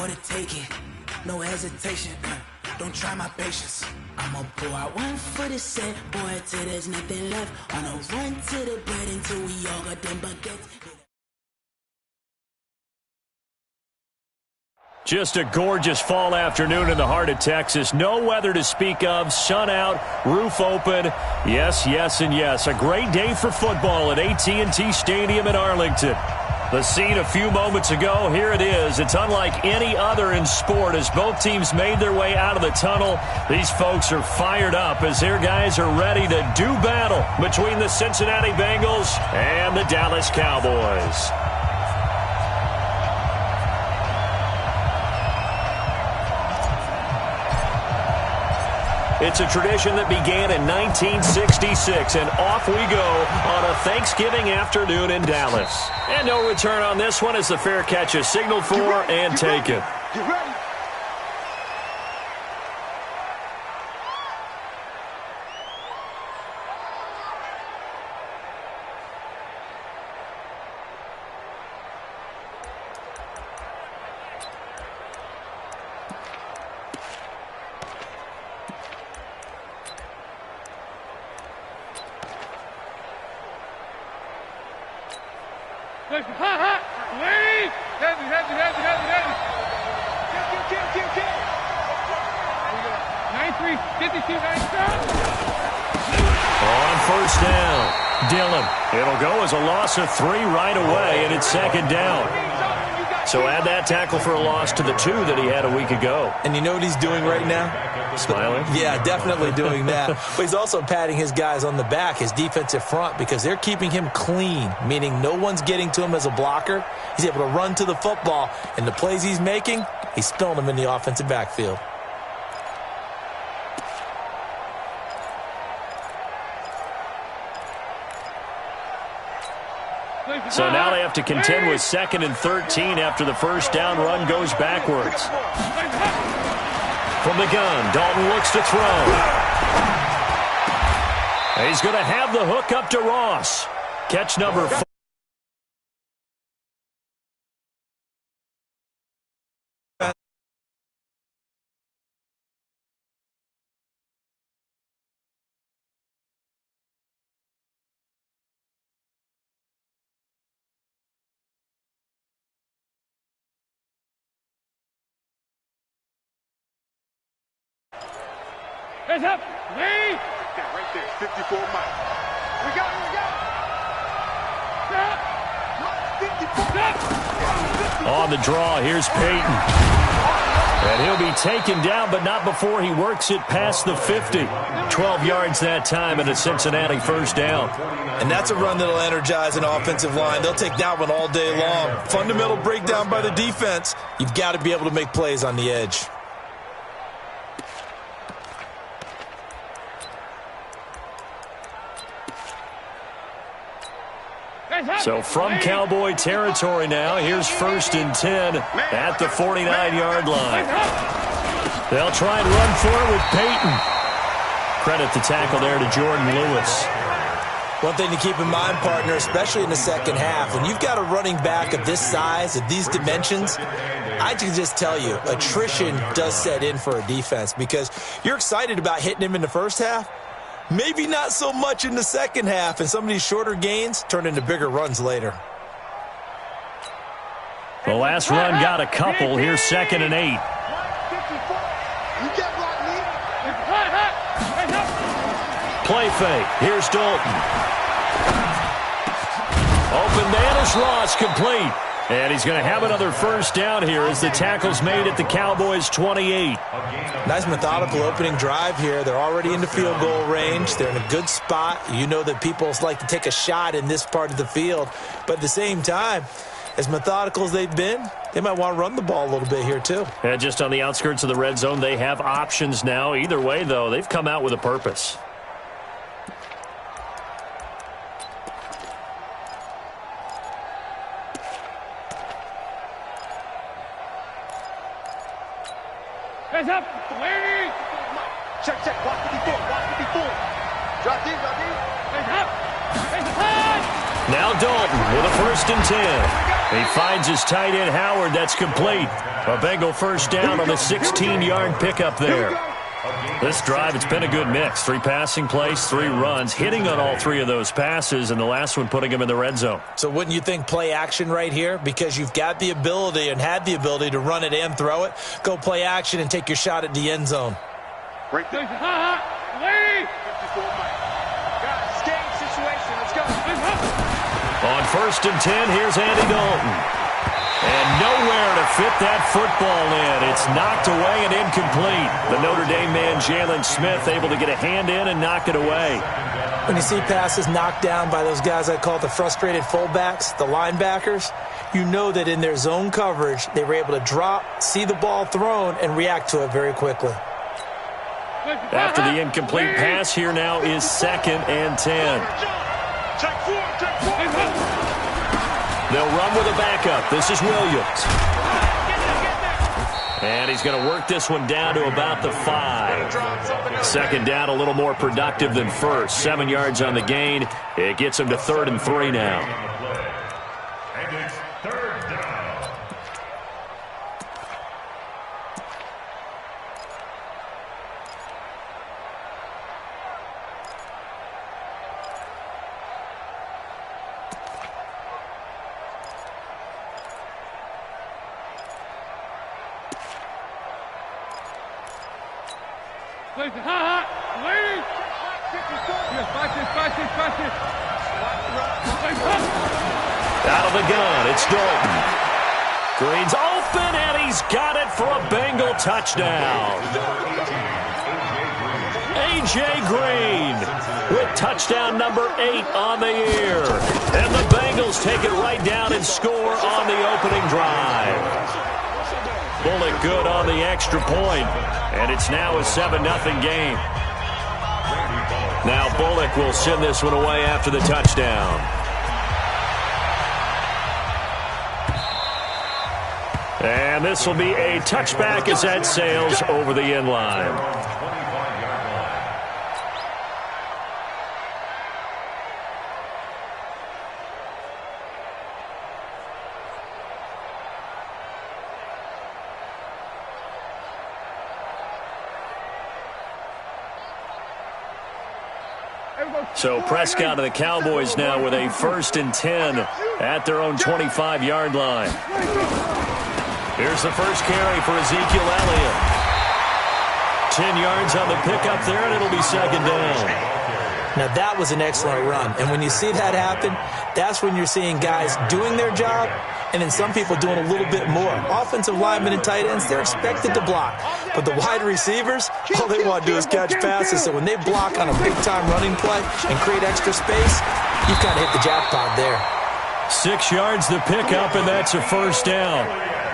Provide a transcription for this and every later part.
for the taking. No hesitation. Don't try my patience. I'ma pour out one for the set, boy, till there's nothing left. On a run to the bread until we all got them baguettes. Just a gorgeous fall afternoon in the heart of Texas. No weather to speak of. Sun out, roof open. Yes, yes, and yes. A great day for football at AT&T Stadium in Arlington. The scene a few moments ago, here it is. It's unlike any other in sport as both teams made their way out of the tunnel. These folks are fired up as their guys are ready to do battle between the Cincinnati Bengals and the Dallas Cowboys. It's a tradition that began in 1966, and off we go on a Thanksgiving afternoon in Dallas. And no return on this one as the fair catch is signaled for and taken. Get ready. On first down, Dillon. It'll go as a loss of 3 right away, and it's second down. So add that tackle for a loss to the 2 that he had a week ago. And you know what he's doing right now? Smiling? Yeah, definitely doing that. But he's also patting his guys on the back, his defensive front, because they're keeping him clean, meaning no one's getting to him as a blocker. He's able to run to the football, and the plays he's making, he's spilling them in the offensive backfield. So now they have to contend with 2nd and 13 after the first down run goes backwards. From the gun, Dalton looks to throw. He's going to have the hook up to Ross. Catch number 4. Hands up, Lee! That right there, 54 miles. We got it, On the draw, here's Peyton. And he'll be taken down, but not before he works it past the 50. 12 yards that time and a Cincinnati first down. And that's a run that'll energize an offensive line. They'll take that one all day long. Fundamental breakdown by the defense. You've got to be able to make plays on the edge. So from Cowboy territory now, here's 1st and 10 at the 49-yard line. They'll try and run for it with Peyton. Credit the tackle there to Jordan Lewis. One thing to keep in mind, partner, especially in the second half, when you've got a running back of this size, of these dimensions, I can just tell you, attrition does set in for a defense because you're excited about hitting him in the first half. Maybe not so much in the second half, and some of these shorter gains turn into bigger runs later. The last run got a couple. Here's 2nd and 8. Play fake. Here's Dalton. Open man is Ross, complete. And he's going to have another first down here as the tackle's made at the Cowboys' 28. Nice methodical opening drive here. They're already into field goal range. They're in a good spot. You know that people like to take a shot in this part of the field. But at the same time, as methodical as they've been, they might want to run the ball a little bit here too. And just on the outskirts of the red zone, they have options now. Either way, though, they've come out with a purpose. Hands up, Larry! Check, watch 54, watch 54. Drop in. Hands up, hands up. Now Dalton with a 1st and 10. He finds his tight end, Howard. That's complete. A Bengal first down on the 16-yard pickup there. This drive, it's been a good mix. 3 passing plays, 3 runs, hitting on all 3 of those passes, and the last one putting him in the red zone. So wouldn't you think play action right here? Because you've got the ability and had the ability to run it and throw it. Go play action and take your shot at the end zone. Right there. Lady! 54 Mike. Got situation. Let's go. On 1st and 10, here's Andy Dalton. And nowhere to fit that football in. It's knocked away and incomplete. The Notre Dame man, Jalen Smith, able to get a hand in and knock it away. When you see passes knocked down by those guys I call the frustrated fullbacks, the linebackers, you know that in their zone coverage, they were able to drop, see the ball thrown, and react to it very quickly. After the incomplete pass, here now is 2nd and 10. They'll run with a backup. This is Williams. And he's going to work this one down to about the 5. 2nd down, a little more productive than first. 7 yards on the gain. It gets him to 3rd and 3 now. And it's 3rd down. Out of the gun, it's Dalton. Green's open, and he's got it for a Bengal touchdown. A.J. Green with touchdown number 8 on the year. And the Bengals take it right down and score on the opening drive. Bullock good on the extra point, and it's now a 7-0 game. Now Bullock will send this one away after the touchdown. And this will be a touchback as that sails over the end line. So Prescott and the Cowboys now with a 1st and 10 at their own 25-yard line. Here's the first carry for Ezekiel Elliott. 10 yards on the pickup there, and it'll be 2nd down. Now that was an excellent run. And when you see that happen, that's when you're seeing guys doing their job and then some people doing a little bit more. Offensive linemen and tight ends, they're expected to block. But the wide receivers, all they want to do is catch passes. So when they block on a big-time running play and create extra space, you've kind of hit the jackpot there. 6 yards the pickup, and that's a 1st down.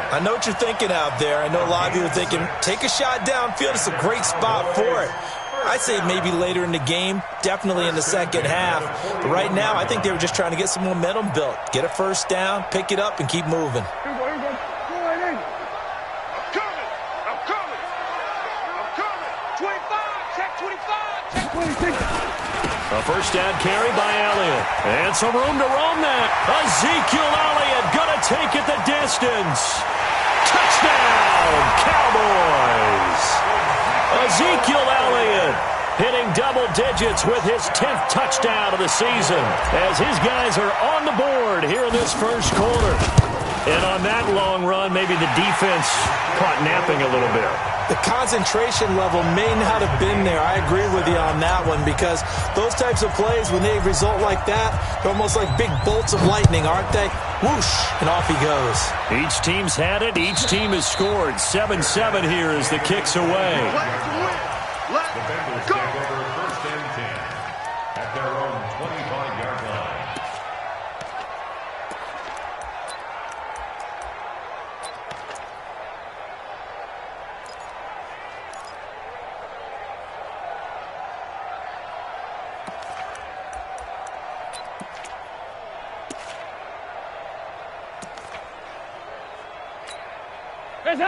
I know what you're thinking out there. I know a lot of you are thinking, take a shot downfield. It's a great spot for it. I'd say maybe later in the game, definitely in the second half. But right now, I think they were just trying to get some momentum built. Get a 1st down, pick it up, and keep moving. A 1st down carry by Elliott. And some room to roam that. Ezekiel Elliott going to take it the distance. Touchdown, Cowboys. Ezekiel Elliott hitting double digits with his 10th touchdown of the season as his guys are on the board here in this first quarter. And on that long run, maybe the defense caught napping a little bit. The concentration level may not have been there. I agree with you on that one because those types of plays, when they result like that, they're almost like big bolts of lightning, aren't they? Whoosh, and off he goes. Each team's had it. Each team has scored. 7-7 here as the kick's away. Let's go. Take over 1st and 10 at their own 25-yard line.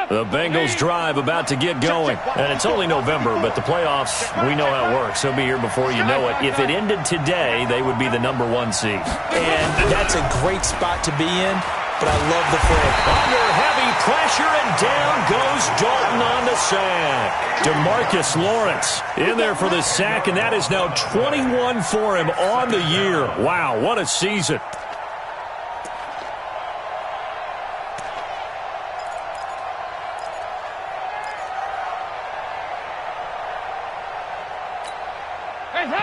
The Bengals drive about to get going. And it's only November, but the playoffs, we know how it works. They'll be here before you know it. If it ended today, they would be the #1 seed. And that's a great spot to be in but I love the frame. Under heavy pressure, and down goes Dalton on the sack. DeMarcus Lawrence in there for the sack, and that is now 21 for him on the year. Wow, what a season.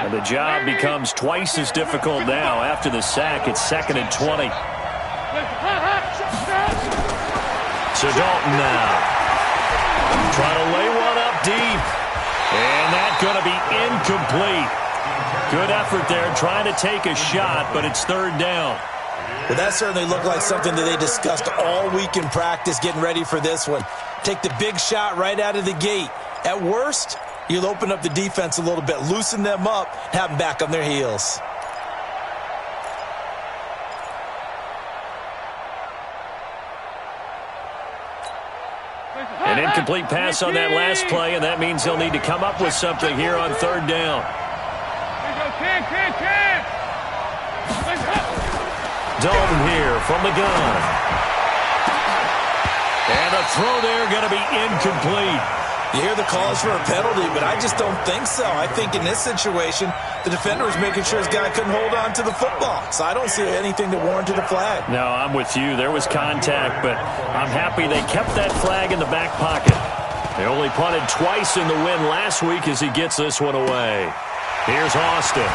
And the job becomes twice as difficult now. After the sack, it's 2nd and 20. So Dalton now. Trying to lay one up deep. And that's going to be incomplete. Good effort there, trying to take a shot, but it's 3rd down. Well, that certainly looked like something that they discussed all week in practice, getting ready for this one. Take the big shot right out of the gate. At worst, you'll open up the defense a little bit, loosen them up, have them back on their heels. An incomplete pass on that last play, and that means he'll need to come up with something here on 3rd down. Dalton here from the gun. And a throw there going to be incomplete. You hear the calls for a penalty, but I just don't think so. I think in this situation, the defender was making sure his guy couldn't hold on to the football. So I don't see anything that warranted a flag. No, I'm with you. There was contact, but I'm happy they kept that flag in the back pocket. They only punted twice in the win last week as he gets this one away. Here's Austin.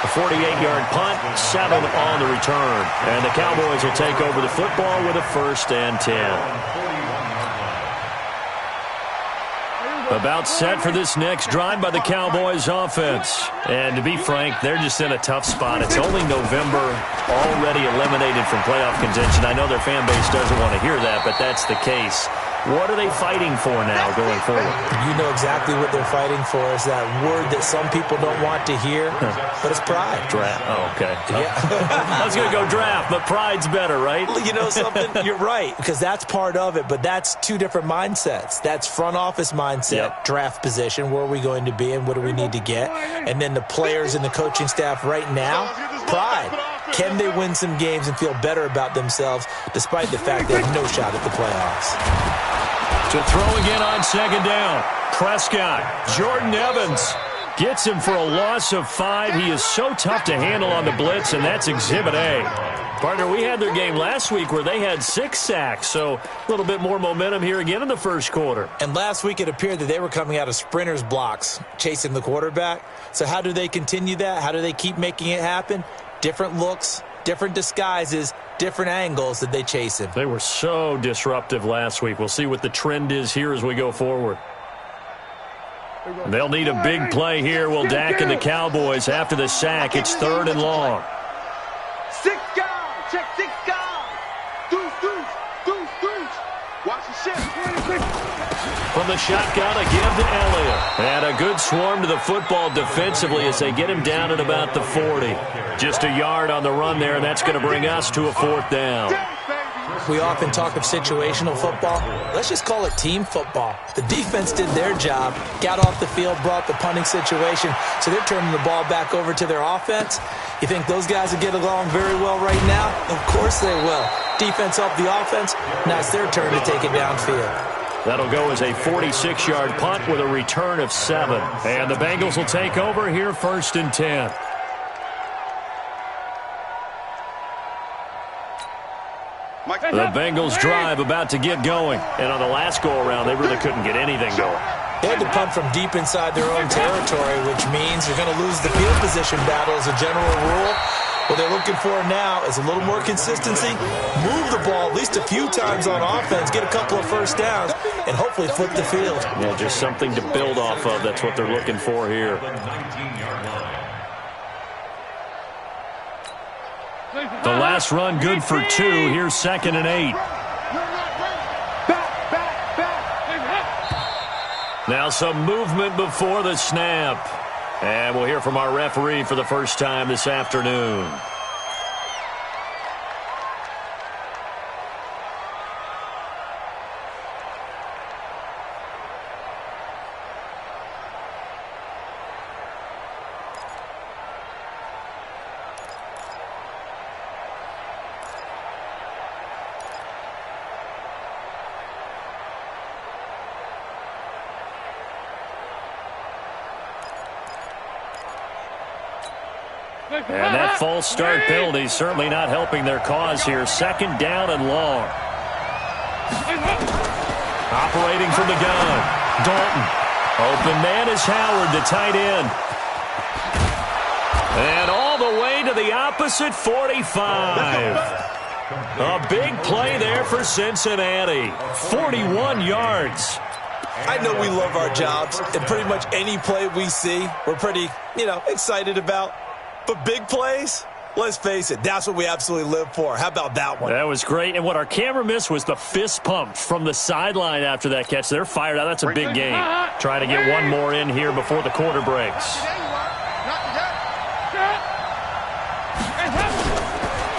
A 48-yard punt, 7 on the return. And the Cowboys will take over the football with a 1st and 10. About set for this next drive by the Cowboys offense. And to be frank, they're just in a tough spot. It's only November, already eliminated from playoff contention. I know their fan base doesn't want to hear that, but that's the case. What are they fighting for now going forward? You know exactly what they're fighting for. Is that word that some people don't want to hear, but it's pride. Draft. Oh, okay. Yeah. I was going to go draft, but pride's better, right? Well, you know something? You're right, because that's part of it, but that's two different mindsets. That's front office mindset, draft position, where are we going to be and what do we need to get? And then the players and the coaching staff right now, pride. Can they win some games and feel better about themselves despite the fact they have no shot at the playoffs? To throw again on 2nd down. Prescott, Jordan Evans gets him for a loss of 5. He is so tough to handle on the blitz, and that's Exhibit A. Partner, we had their game last week where they had 6 sacks, so a little bit more momentum here again in the first quarter. And last week it appeared that they were coming out of sprinters blocks, chasing the quarterback. So how do they continue that? How do they keep making it happen? Different looks, different disguises, different angles that they chase him. They were so disruptive last week. We'll see what the trend is here as we go forward. They'll need a big play here. Will Dak and the Cowboys after the sack. It's 3rd and long. 6 guys. Check 6 guys. Deuce. Watch the shift. From the shotgun, a give to Elliott. And a good swarm to the football defensively as they get him down at about the 40. Just a yard on the run there, and that's going to bring us to a 4th down. We often talk of situational football. Let's just call it team football. The defense did their job, got off the field, brought the punting situation, so they're turning the ball back over to their offense. You think those guys will get along very well right now? Of course they will. Defense helped the offense. Now it's their turn to take it downfield. That'll go as a 46-yard punt with a return of 7. And the Bengals will take over here 1st and 10. The Bengals drive about to get going. And on the last go-around, they really couldn't get anything going. They had to punt from deep inside their own territory, which means they're going to lose the field position battle as a general rule. What they're looking for now is a little more consistency, move the ball at least a few times on offense, get a couple of first downs, and hopefully flip the field. Yeah, just something to build off of. That's what they're looking for here. The last run good for 2. Here's 2nd and 8. Now some movement before the snap. And we'll hear from our referee for the first time this afternoon. And that false start penalty is certainly not helping their cause here. Second down and long. Operating from the gun, Dalton. Open man is Howard, the tight end. And all the way to the opposite 45. A big play there for Cincinnati. 41 yards. I know we love our jobs, and pretty much any play we see, we're pretty, excited about. But big plays, let's face it, that's what we absolutely live for. How about that one? That was great. And what our camera missed was the fist pump from the sideline after that catch. They're fired out. That's a big game. Trying to get one more in here before the quarter breaks.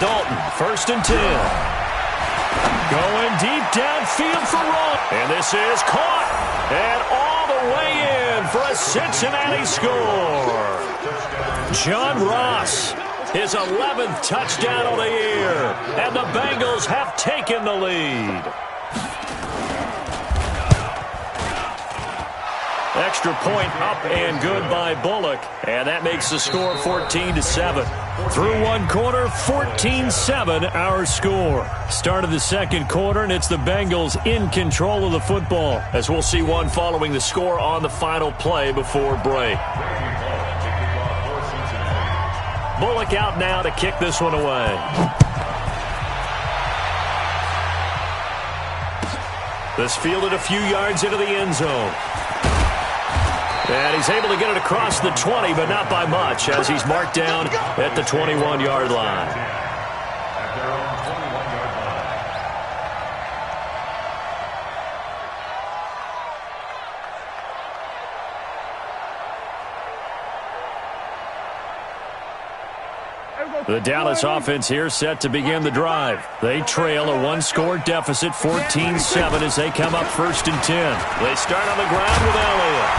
Dalton, 1st and 10. Going deep downfield for Ross. And this is caught. And all the way in for a Cincinnati score. John Ross, his 11th touchdown of the year. And the Bengals have taken the lead. Extra point up and good by Bullock. And that makes the score 14-7. Through one quarter, 14-7 our score. Start of the second quarter, and it's the Bengals in control of the football, as we'll see one following the score on the final play before break. Bullock out now to kick this one away. This fielded a few yards into the end zone. And he's able to get it across the 20, but not by much, as he's marked down at the 21-yard line. At their own 21-yard line. The Dallas offense here set to begin the drive. They trail a one-score deficit, 14-7, as they come up 1st and 10. They start on the ground with Elliott.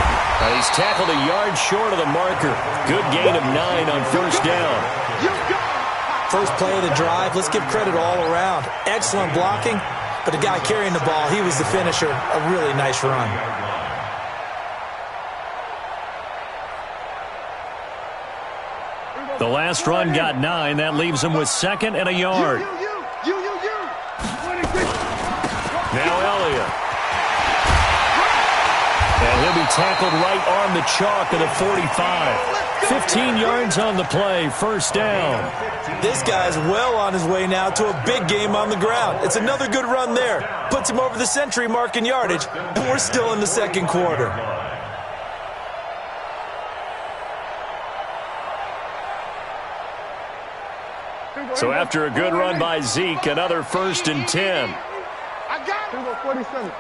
He's tackled a yard short of the marker. Good gain of 9 on 1st down. First play of the drive, let's give credit all around. Excellent blocking, but the guy carrying the ball, he was the finisher. A really nice run. The last run got 9. That leaves him with 2nd and a yard. Now Elliott. And he'll be tackled right on the chalk of the 45. 15 yards on the play, 1st down. This guy's well on his way now to a big game on the ground. It's another good run there. Puts him over the century mark in yardage, and we're still in the second quarter. So after a good run by Zeke, another 1st and 10. I got it. 47.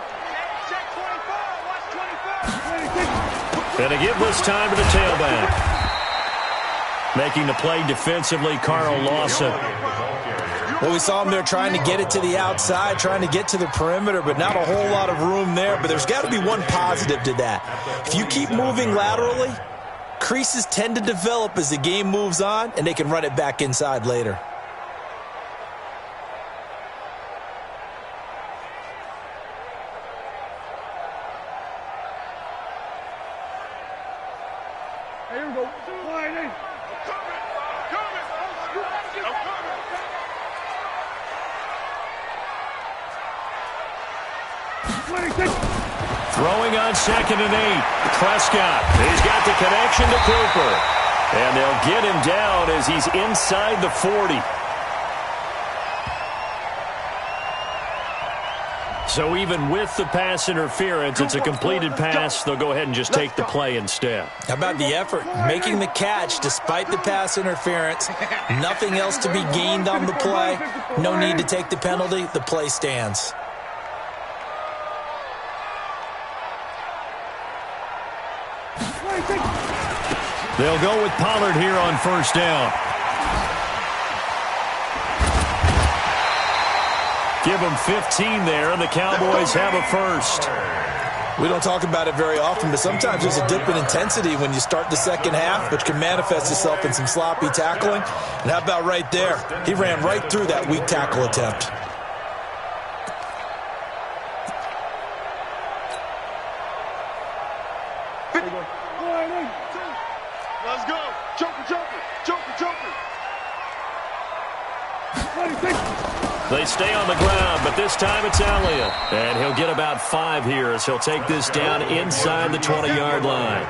Check 24. Watch 24. And to give this time to the tailback. Making the play defensively, Carl Lawson. Well, we saw him there trying to get it to the outside, trying to get to the perimeter, but not a whole lot of room there. But there's got to be one positive to that. If you keep moving laterally, creases tend to develop as the game moves on, and they can run it back inside later. Here we go. Throwing on 2nd and 8. Prescott. He's got the connection to Cooper. And they'll get him down as he's inside the 40. So even with the pass interference, it's a completed pass. They'll go ahead and just take the play instead. How about the effort? Making the catch despite the pass interference. Nothing else to be gained on the play. No need to take the penalty. The play stands. They'll go with Pollard here on 1st down. Give them 15 there, and the Cowboys have a 1st. We don't talk about it very often, but sometimes there's a dip in intensity when you start the second half, which can manifest itself in some sloppy tackling. And how about right there? He ran right through that weak tackle attempt. Let's go. Joker, Joker, Joker, Joker. They stay on the ground, but this time it's Elliott. And he'll get about 5 here as he'll take this down inside the 20-yard line.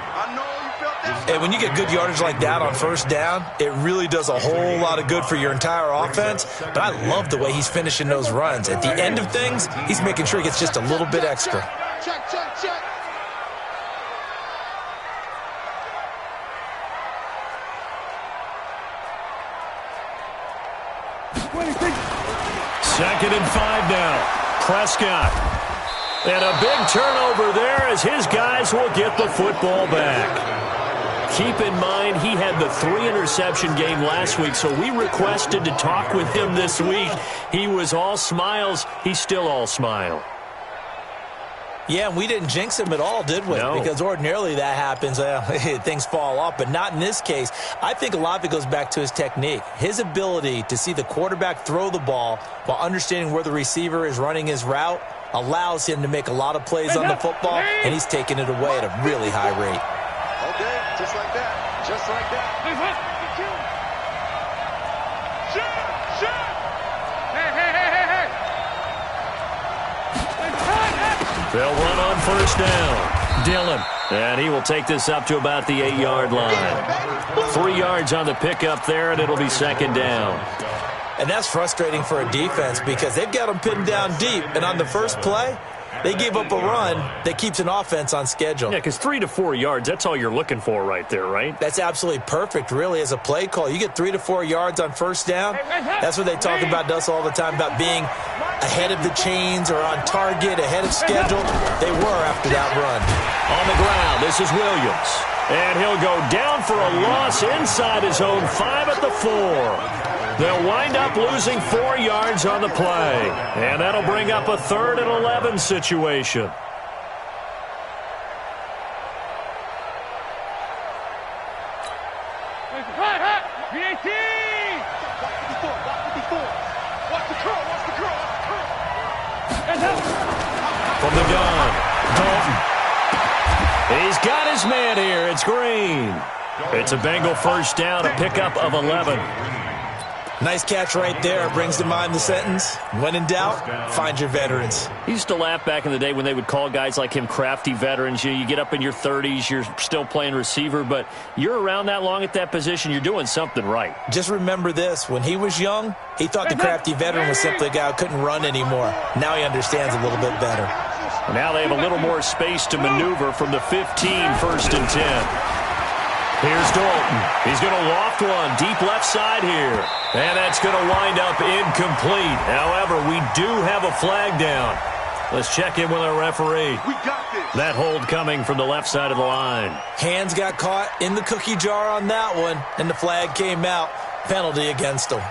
And when you get good yardage like that on first down, it really does a whole lot of good for your entire offense. But I love the way he's finishing those runs. At the end of things, he's making sure he gets just a little bit extra. Check, check, check. Second and 5 now. Prescott. And a big turnover there as his guys will get the football back. Keep in mind, he had the 3-interception game last week, so we requested to talk with him this week. He was all smiles. He's still all smile. Yeah, and we didn't jinx him at all, did we? No. Because ordinarily that happens. Things fall off, but not in this case. I think a lot of it goes back to his technique. His ability to see the quarterback throw the ball while understanding where the receiver is running his route allows him to make a lot of plays on the football, and he's taking it away at a really high rate. Okay, just like that. Just like that. Shot! Shot! Hey, hey, hey, hey, hey! They'll run on first down. Dillon. And he will take this up to about the 8-yard line. 3 yards on the pickup there, and it'll be second down. And that's frustrating for a defense because they've got them pinned down deep. And on the first play, they gave up a run that keeps an offense on schedule. Yeah, because 3 to 4 yards, that's all you're looking for right there, right? That's absolutely perfect, really, as a play call. You get 3 to 4 yards on first down. That's what they talk about us all the time, about being ahead of the chains or on target, ahead of schedule. They were after that run. On the ground, this is Williams. And he'll go down for a loss inside his own 5 at the 4. They'll wind up losing 4 yards on the play. And that'll bring up a 3rd and 11 situation. From the gun, Dalton. He's got his man here. It's Green. It's a Bengal first down, a pickup of 11. Nice catch right there. Brings to mind the sentence, when in doubt, find your veterans. He used to laugh back in the day when they would call guys like him crafty veterans. You get up in your 30s, you're still playing receiver, but you're around that long at that position, you're doing something right. Just remember this. When he was young, he thought the crafty veteran was simply a guy who couldn't run anymore. Now he understands a little bit better. Now they have a little more space to maneuver from the 15, first and 10. Here's Dalton. He's going to loft one deep left side here. And that's going to wind up incomplete. However, we do have a flag down. Let's check in with our referee. We got this. That hold coming from the left side of the line. Hands got caught in the cookie jar on that one, and the flag came out. Penalty against him.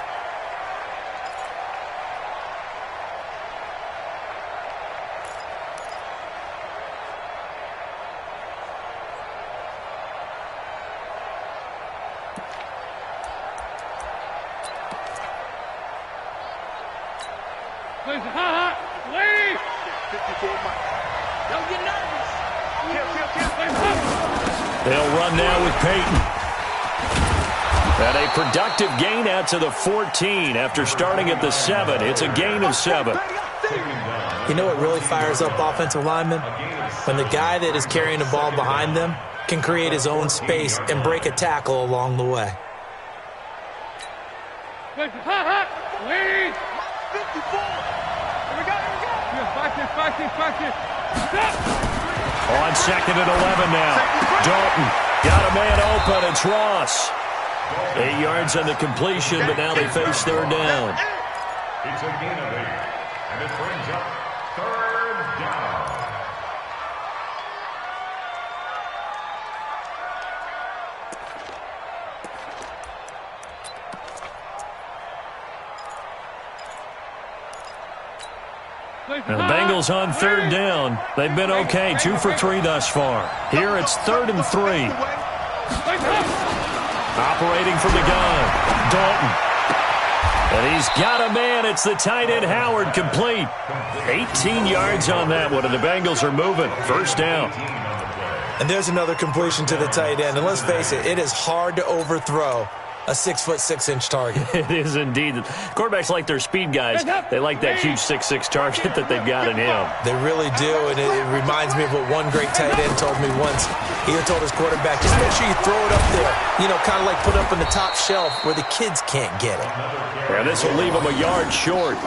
They'll run now with Peyton. And a productive gain out to the 14 after starting at the 7. It's a gain of 7. You know what really fires up offensive linemen? When the guy that is carrying the ball behind them can create his own space and break a tackle along the way. On second and 11 now. Dalton got a man open. It's Ross. 8 yards on the completion, but now they face third down. It's a gain of 8, and it brings up third down. And the Bengals on third down. They've been okay, 2 for 3 thus far. Here it's 3rd and 3. Operating from the gun, Dalton. And he's got a man. It's the tight end, Howard, complete. 18 yards on that one, and the Bengals are moving. First down. And there's another completion to the tight end. And let's face it, it is hard to overthrow a 6'6" target. It is indeed. Quarterbacks like their speed guys. They like that huge 6'6" target that they've got in him. They really do, and it reminds me of what one great tight end told me once. He told his quarterback, just make sure you throw it up there. You know, kind of like put it up on the top shelf where the kids can't get it. And this will leave him a yard short.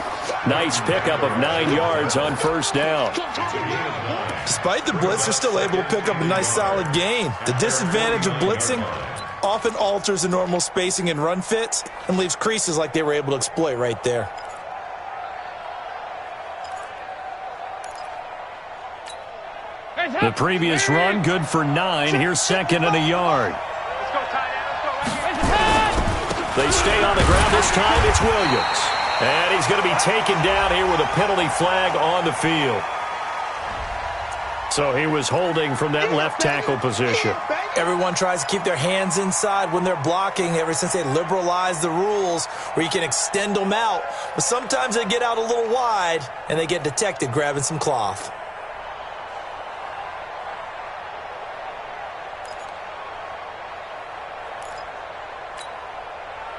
Nice pickup of 9 yards on first down. Despite the blitz, they're still able to pick up a nice solid gain. The disadvantage of blitzing often alters the normal spacing and run fits and leaves creases like they were able to exploit right there. The previous run, good for 9. Here's second and a yard. They stay on the ground. This time it's Williams. And he's going to be taken down here with a penalty flag on the field. So he was holding from that left tackle position. Everyone tries to keep their hands inside when they're blocking ever since they liberalized the rules where you can extend them out. But sometimes they get out a little wide and they get detected grabbing some cloth.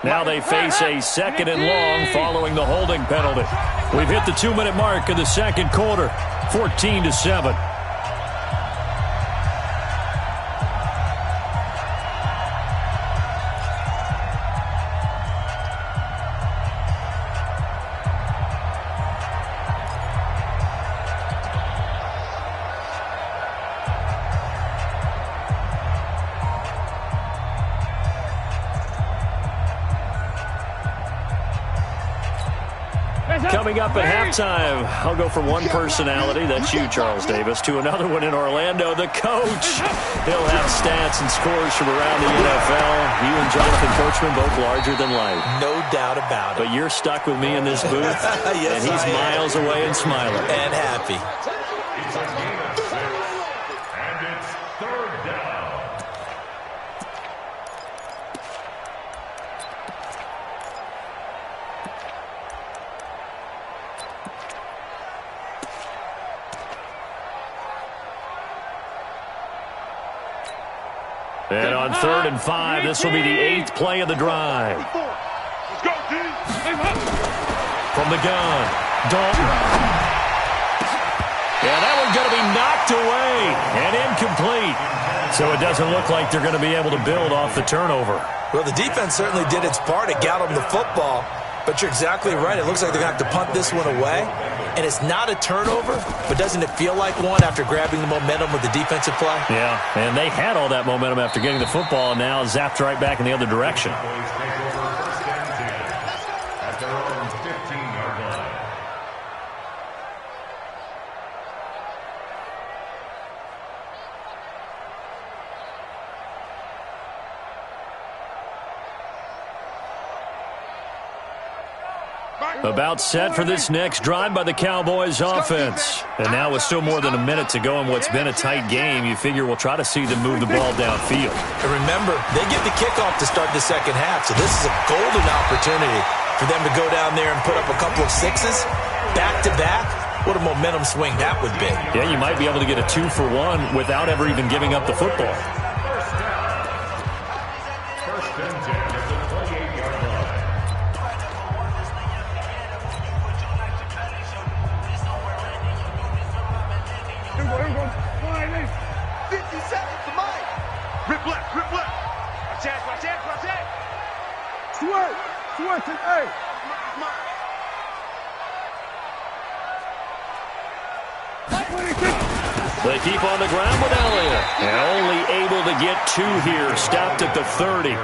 Now they face a second and long following the holding penalty. We've hit the 2-minute mark in the second quarter, 14-7. Coming up at halftime, I'll go from one personality, that's you, Charles Davis, to another one in Orlando, the coach. He'll have stats and scores from around the NFL. You and Jonathan Coachman both larger than life. No doubt about it. But you're stuck with me in this booth, yes, and he's miles away and smiling. And happy. And it's third down. And on 3rd and 5, this will be the 8th play of the drive. From the gun, Dalton. Yeah, that one's going to be knocked away and incomplete. So it doesn't look like they're going to be able to build off the turnover. Well, the defense certainly did its part. It got them the football. But you're exactly right. It looks like they're going to have to punt this one away. And it's not a turnover, but doesn't it feel like one after grabbing the momentum with the defensive play? Yeah, and they had all that momentum after getting the football, and now zapped right back in the other direction. At their own 15-yard line. About set for this next drive by the Cowboys offense. And now with still more than a minute to go in what's been a tight game, you figure we'll try to see them move the ball downfield. And remember, they get the kickoff to start the second half, so this is a golden opportunity for them to go down there and put up a couple of sixes back-to-back. What a momentum swing that would be. Yeah, you might be able to get a 2-for-1 without ever even giving up the football. First and 10 at the 28-yard line. Rip left, rip left. Watch out, watch out, watch out. Sweat, hey. They keep on the ground with Elliott. And only able to get 2 here. Stopped at the 30.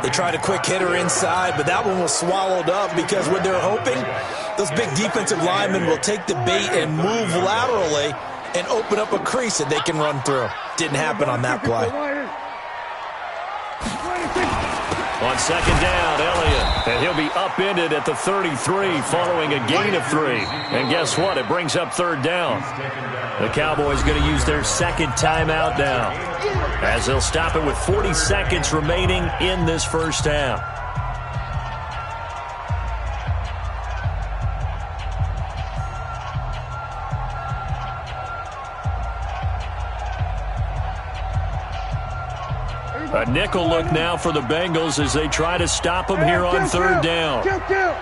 They tried a quick hitter inside, but that one was swallowed up because what they're hoping, those big defensive linemen will take the bait and move laterally and open up a crease that they can run through. Didn't happen on that play. On second down, Elliott. And he'll be upended at the 33 following a gain of 3. And guess what? It brings up third down. The Cowboys going to use their second timeout now, as they'll stop it with 40 seconds remaining in this first half. A nickel look now for the Bengals as they try to stop him here on third down. Three down.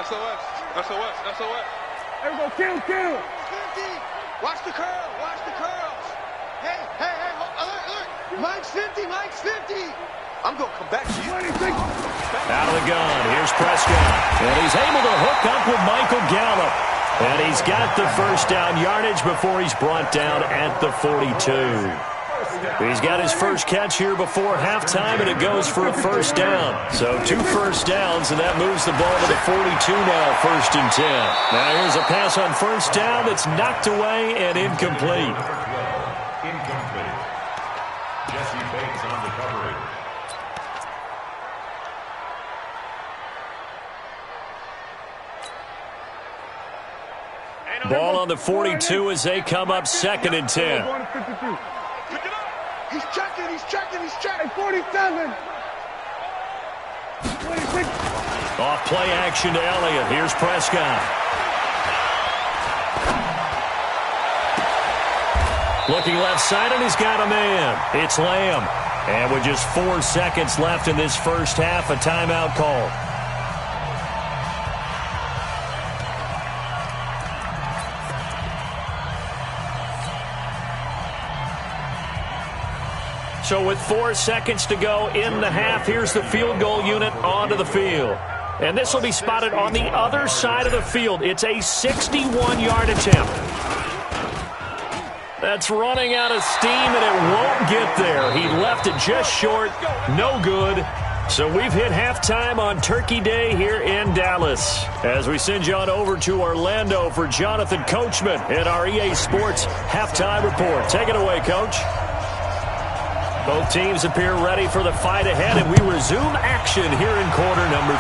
SOS. There we go, kill. 50. Watch the curls. Hey, alert. Mike's 50. I'm going to come back to you. Out of the gun, here's Prescott. And he's able to hook up with Michael Gallup. And he's got the first down yardage before he's brought down at the 42. He's got his first catch here before halftime, and it goes for a first down. So 2 first downs, and that moves the ball to the 42 now, 1st and 10. Now here's a pass on first down that's knocked away and incomplete. Incomplete. Jesse Bates on the coverage. Ball on the 42 as they come up 2nd and 10. He's checking. 47. 26. Off play action to Elliott. Here's Prescott. Looking left side, and he's got a man. It's Lamb. And with just 4 seconds left in this first half, a timeout call. So with 4 seconds to go in the half, here's the field goal unit onto the field. And this will be spotted on the other side of the field. It's a 61-yard attempt. That's running out of steam, and it won't get there. He left it just short. No good. So we've hit halftime on Turkey Day here in Dallas. As we send you on over to Orlando for Jonathan Coachman in our EA Sports Halftime Report. Take it away, Coach. Both teams appear ready for the fight ahead, and we resume action here in quarter number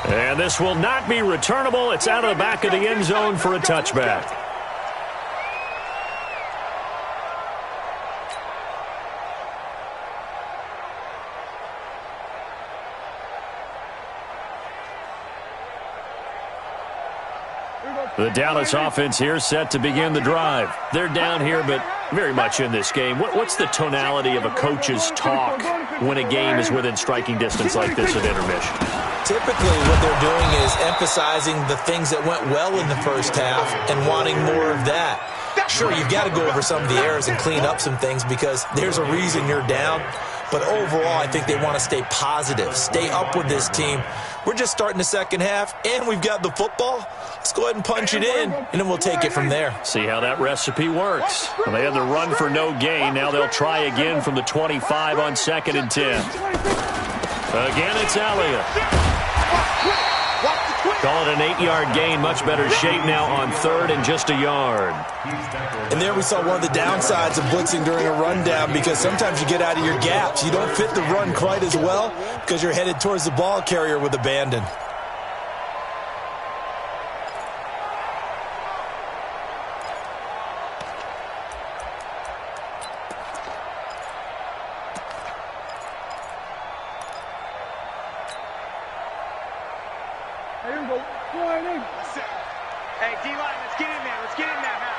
3. And this will not be returnable. It's out of the back of the end zone for a touchback. The Dallas offense here set to begin the drive. They're down here, but very much in this game. What's the tonality of a coach's talk when a game is within striking distance like this at intermission? Typically, what they're doing is emphasizing the things that went well in the first half and wanting more of that. Sure, you've got to go over some of the errors and clean up some things because there's a reason you're down. But overall, I think they want to stay positive, stay up with this team. We're just starting the second half, and we've got the football. Let's go ahead and punch it in, and then we'll take it from there. See how that recipe works. Well, they had the run for no gain. Now they'll try again from the 25 on 2nd and 10. Again, it's Elliott. Call it an 8-yard gain. Much better shape now on 3rd and just a yard. And there we saw one of the downsides of blitzing during a rundown because sometimes you get out of your gaps. You don't fit the run quite as well because you're headed towards the ball carrier with abandon. Hey, D-line, let's get in there. Let's get in there now.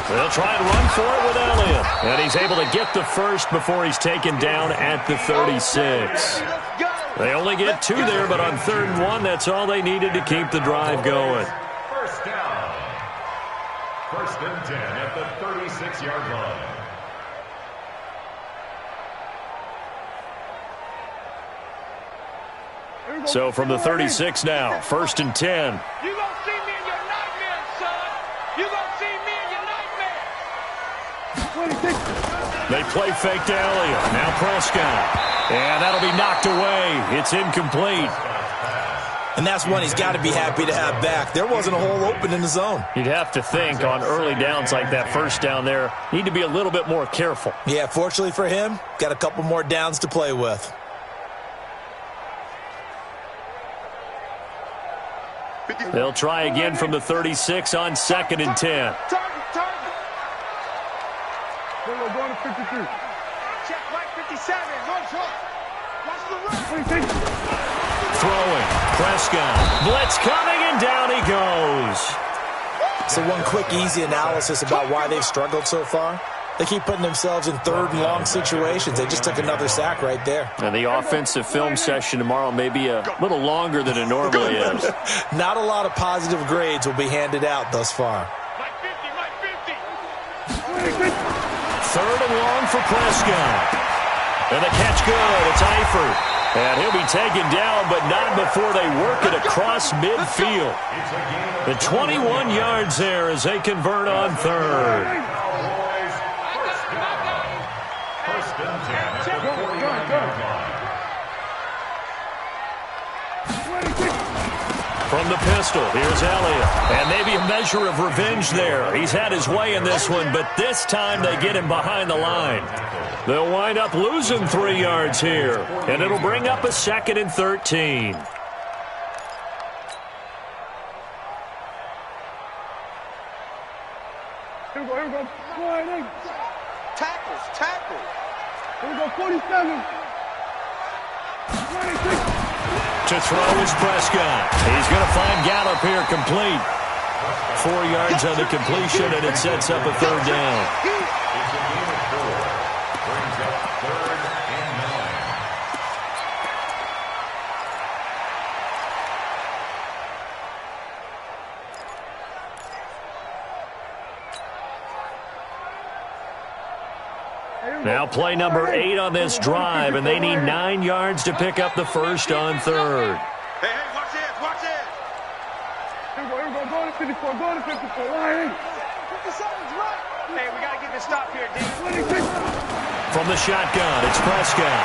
They'll try and run for it with Elliott. And he's able to get the first before he's taken down at the 36. They only get 2 there, but on 3rd and 1, that's all they needed to keep the drive going. First down. 1st and 10 at the 36-yard line. So from the 36 now, 1st and 10. You gonna see me in your nightmares, son. You gonna see me in your nightmares. They play fake to Elliott. Now Prescott. And that'll be knocked away. It's incomplete. And that's one he's got to be happy to have back. There wasn't a hole open in the zone. You'd have to think on early downs like that first down there, need to be a little bit more careful. Yeah, fortunately for him, got a couple more downs to play with. They'll try again from the 36 on 2nd and 10. We're going to 53. Check right 57. Throwing. Prescott. Blitz coming, and down he goes. So one quick, easy analysis about why they've struggled so far. They keep putting themselves in third and long situations. They just took another sack right there. And the offensive film session tomorrow may be a little longer than it normally is. Not a lot of positive grades will be handed out thus far. Third and long for Prescott. And the catch good. It's Eifert. And he'll be taken down, but not before they work it across midfield. The 21 yards there as they convert on third. From the pistol, here's Elliott. And maybe a measure of revenge there. He's had his way in this one, but this time they get him behind the line. They'll wind up losing 3 yards here, and it'll bring up a 2nd and 13. Here we go. Tackles. Here we go, 47. 26. To throw is Prescott. He's going to find Gallup here complete. 4 yards on the completion, and it sets up a third down. It's a game of 4. Brings up 3rd and 9. Now play number 8 on this drive, and they need 9 yards to pick up the first on third. Hey, watch this. Here we go. Go to 54. Line. 57's right. Hey, we got to get this stop here, D. 26. From the shotgun, it's Prescott.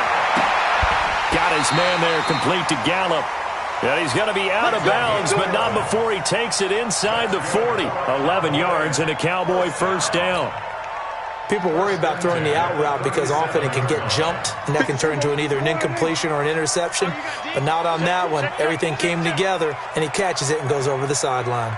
Got his man there complete to Gallup. And he's going to be out of bounds, but not before he takes it inside the 40. 11 yards and a Cowboy first down. People worry about throwing the out route because often it can get jumped, and that can turn into either an incompletion or an interception. But not on that one. Everything came together, and he catches it and goes over the sideline.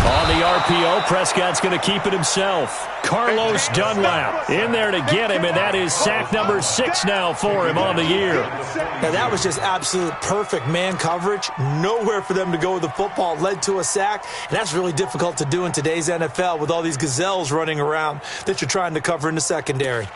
On the RPO, Prescott's going to keep it himself. Carlos Dunlap in there to get him, and that is sack number 6 now for him on the year. Now, that was just absolute perfect man coverage. Nowhere for them to go with the football. Led to a sack, and that's really difficult to do in today's NFL with all these gazelles running around that you're trying to cover in the secondary.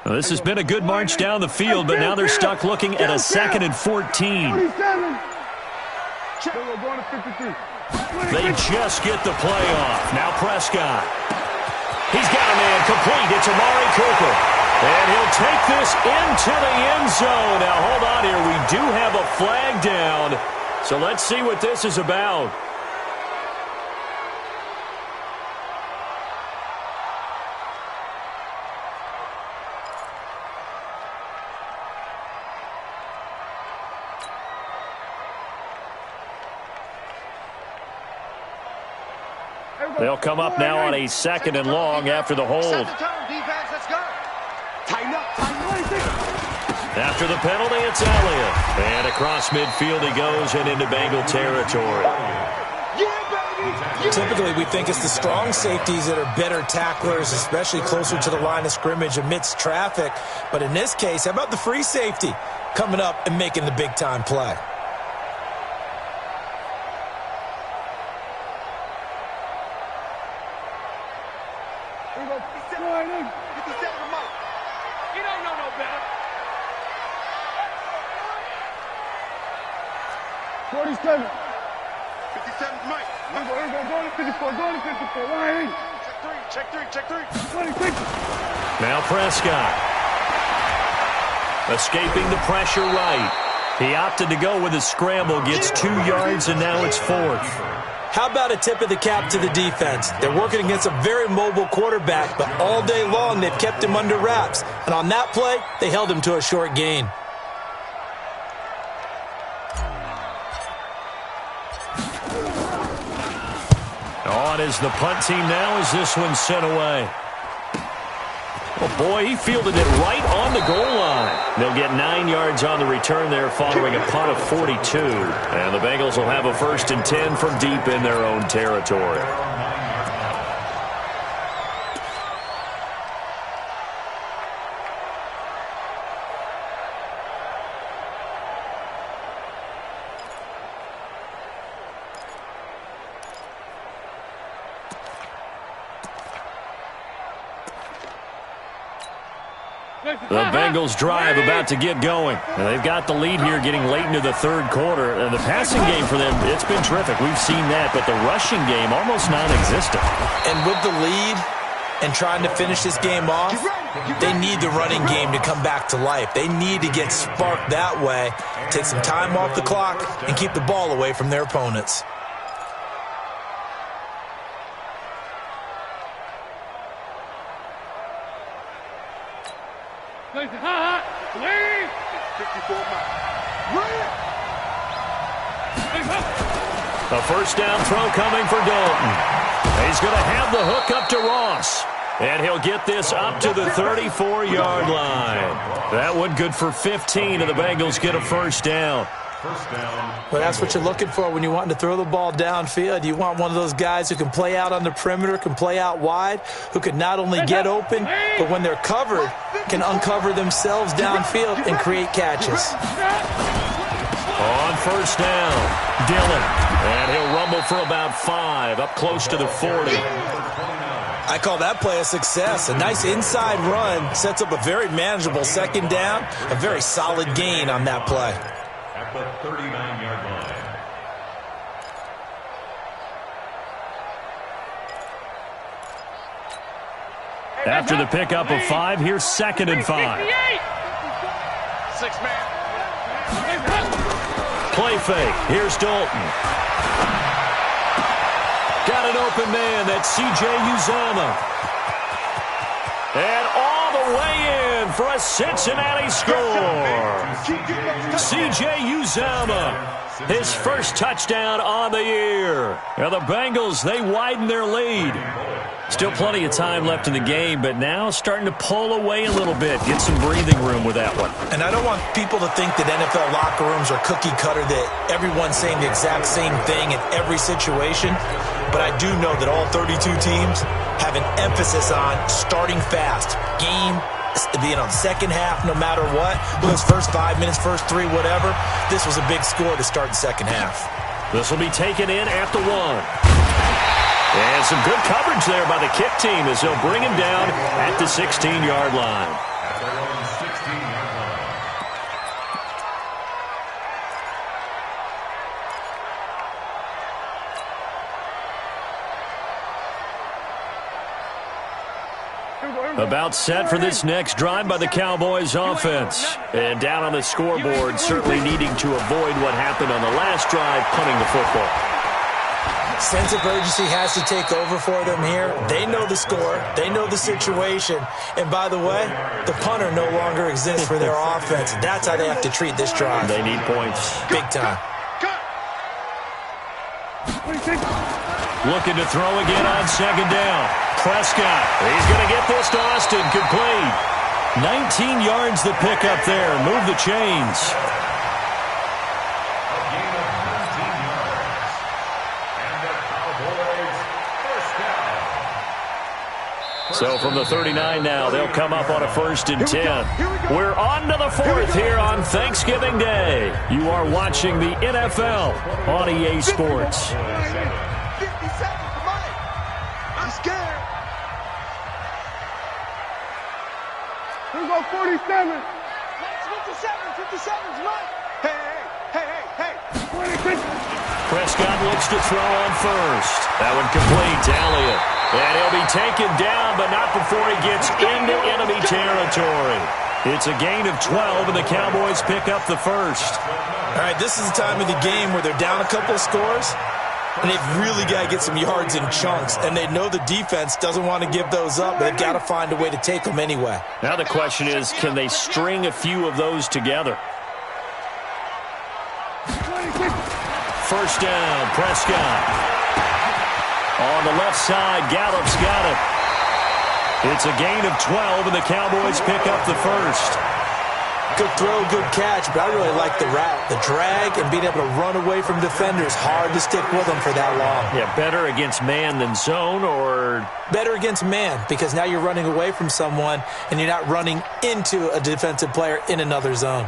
Well, this has been a good march down the field, but now they're stuck looking at a 2nd and 14. They just get the play off. Now Prescott. He's got a man complete. It's Amari Cooper. And he'll take this into the end zone. Now, hold on here. We do have a flag down. So let's see what this is about. They'll come up now on a 2nd and long after the hold. After the penalty, it's Elliott. And across midfield he goes and into Bengal territory. Typically, we think it's the strong safeties that are better tacklers, especially closer to the line of scrimmage amidst traffic. But in this case, how about the free safety coming up and making the big-time play? Now Prescott. Escaping the pressure right. He opted to go with a scramble, gets 2 yards, and now it's 4th. How about a tip of the cap to the defense? They're working against a very mobile quarterback, but all day long they've kept him under wraps. And on that play, they held him to a short gain. On on is the punt team now as this one's sent away. Oh, boy, he fielded it right on the goal line. They'll get 9 yards on the return there following a punt of 42. And the Bengals will have a 1st and 10 from deep in their own territory. The Bengals drive about to get going. And they've got the lead here getting late into the 3rd quarter. And the passing game for them, it's been terrific. We've seen that. But the rushing game, almost non-existent. And with the lead and trying to finish this game off, they need the running game to come back to life. They need to get sparked that way, take some time off the clock, and keep the ball away from their opponents. A 1st down throw coming for Dalton. He's going to have the hook up to Ross. And he'll get this up to the 34-yard line. That one good for 15, and the Bengals get a 1st down. Well, that's what you're looking for when you want to throw the ball downfield. You want one of those guys who can play out on the perimeter, can play out wide, who can not only get open, but when they're covered, can uncover themselves downfield and create catches. On 1st down, Dillon. And he'll rumble for about 5, up close to the 40. I call that play a success. A nice inside run sets up a very manageable 2nd down, a very solid gain on that play. At the 39-yard line. After the pickup of 5, here's 2nd and 5. 6-man. Play fake. Here's Dalton. Got an open man. That's C.J. Uzomah. And all the way in for a Cincinnati score. C.J. Uzomah, his 1st touchdown on the year. Now the Bengals, they widen their lead. Still plenty of time left in the game, but now starting to pull away a little bit. Get some breathing room with that one. And I don't want people to think that NFL locker rooms are cookie cutter, that everyone's saying the exact same thing in every situation. But I do know that all 32 teams have an emphasis on starting fast. Game, being on the 2nd half, no matter what. Those first 5 minutes, first 3, whatever. This was a big score to start the 2nd half. This will be taken in at the 1. And some good coverage there by the kick team as they'll bring him down at the 16-yard line. At their own 16-yard line. About set for this next drive by the Cowboys offense. And down on the scoreboard, certainly needing to avoid what happened on the last drive, punting the football. Sense of urgency has to take over for them here. They know the score. They know the situation. And by the way, the punter no longer exists for their offense. That's how they have to treat this drive. They need points. Big time. Looking to throw again on 2nd down. Prescott. He's going to get this to Austin. Complete. 19 yards the pickup there. Move the chains. So from the 39 now, they'll come up on a 1st and 10. We're on to the 4th here on Thanksgiving Day. You are watching the NFL on EA Sports. 50 seconds, come on. I'm scared. Here we go, 47. 57, Mike. Hey. 26. Prescott looks to throw on 1st. That one complete to Elliott. And he'll be taken down, but not before he gets into enemy territory. It's a gain of 12, and the Cowboys pick up the 1st. All right, this is the time of the game where they're down a couple of scores, and they've really got to get some yards in chunks. And they know the defense doesn't want to give those up, but they've got to find a way to take them anyway. Now the question is, can they string a few of those together? 26. 1st down, Prescott. On the left side, Gallup's got it. It's a gain of 12, and the Cowboys pick up the first. Good throw, good catch, but I really like the route. The drag and being able to run away from defenders, hard to stick with them for that long. Yeah, better against man than zone, or? Better against man, because now you're running away from someone and you're not running into a defensive player in another zone.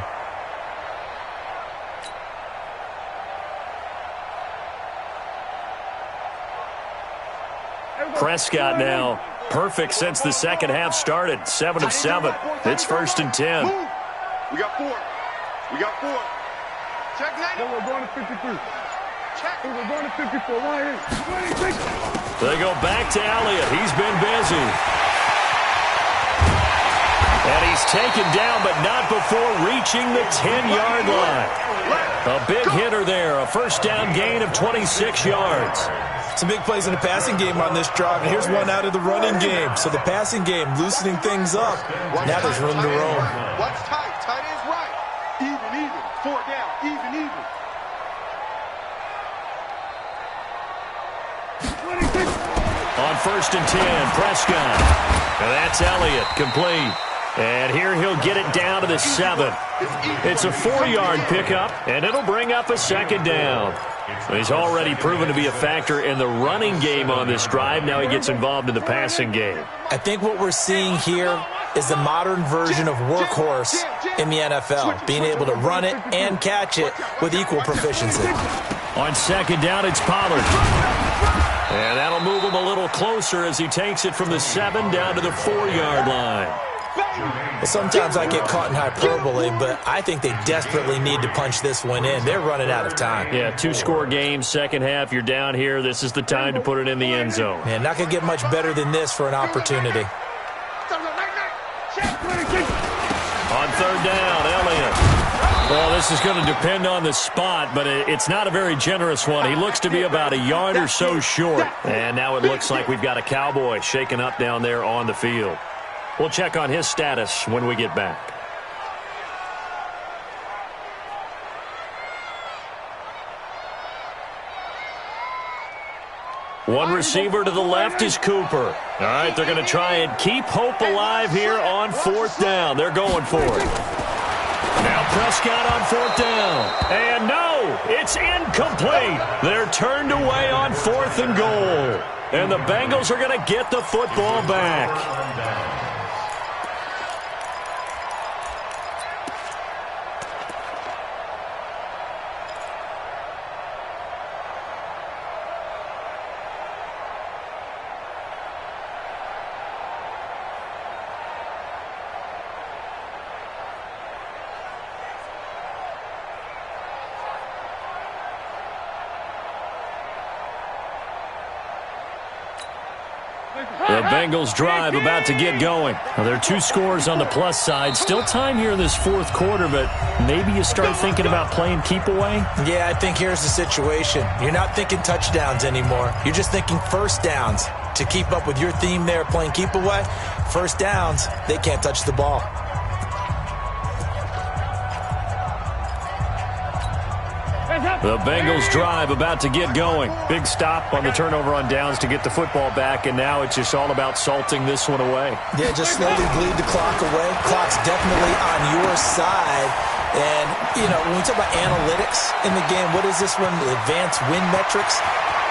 Prescott now perfect since the second half started. 7 of 7. It's 1st and 10. We got 4. We got 4. Check 90. Then we're going to 53. Check. Then we're going to 54. Line 26. They go back to Elliott. He's been busy. And he's taken down, but not before reaching the 10-yard line. A big hitter there. A first down gain of 26 yards. Some big plays in the passing game on this drive, and here's one out of the running game. So the passing game loosening things up. Now there's room to roam. What's tight? Tight is right. Even. 4 down. Even. 26. On 1st and 10, Prescott. And that's Elliott, complete. And here he'll get it down to the 7. It's a 4-yard pickup, and it'll bring up a second down. He's already proven to be a factor in the running game on this drive. Now he gets involved in the passing game. I think what we're seeing here is the modern version of workhorse in the NFL, being able to run it and catch it with equal proficiency. On second down, it's Pollard. And that'll move him a little closer as he takes it from the 7 down to the 4-yard line. Well, sometimes I get caught in hyperbole, but I think they desperately need to punch this one in. They're running out of time. Yeah, 2-score game, second half, you're down here. This is the time to put it in the end zone. Man, not going to get much better than this for an opportunity. On 3rd down, Elliott. Well, this is going to depend on the spot, but it's not a very generous one. He looks to be about a yard or so short. And now it looks like we've got a Cowboy shaken up down there on the field. We'll check on his status when we get back. One receiver to the left is Cooper. All right, they're going to try and keep hope alive here on 4th down. They're going for it. Now Prescott on 4th down. And no, it's incomplete. They're turned away on 4th and goal. And the Bengals are going to get the football back. The Bengals drive about to get going. Now, there are 2 scores on the plus side. Still time here in this 4th quarter, but maybe you start thinking about playing keep away? Yeah, I think here's the situation. You're not thinking touchdowns anymore. You're just thinking first downs. To keep up with your theme there, playing keep away, first downs, they can't touch the ball. The Bengals drive about to get going. Big stop on the turnover on downs to get the football back, and now it's just all about salting this one away. Yeah, just slowly bleed the clock away. Clock's definitely on your side. And, you know, when we talk about analytics in the game, what is this one? Advanced win metrics?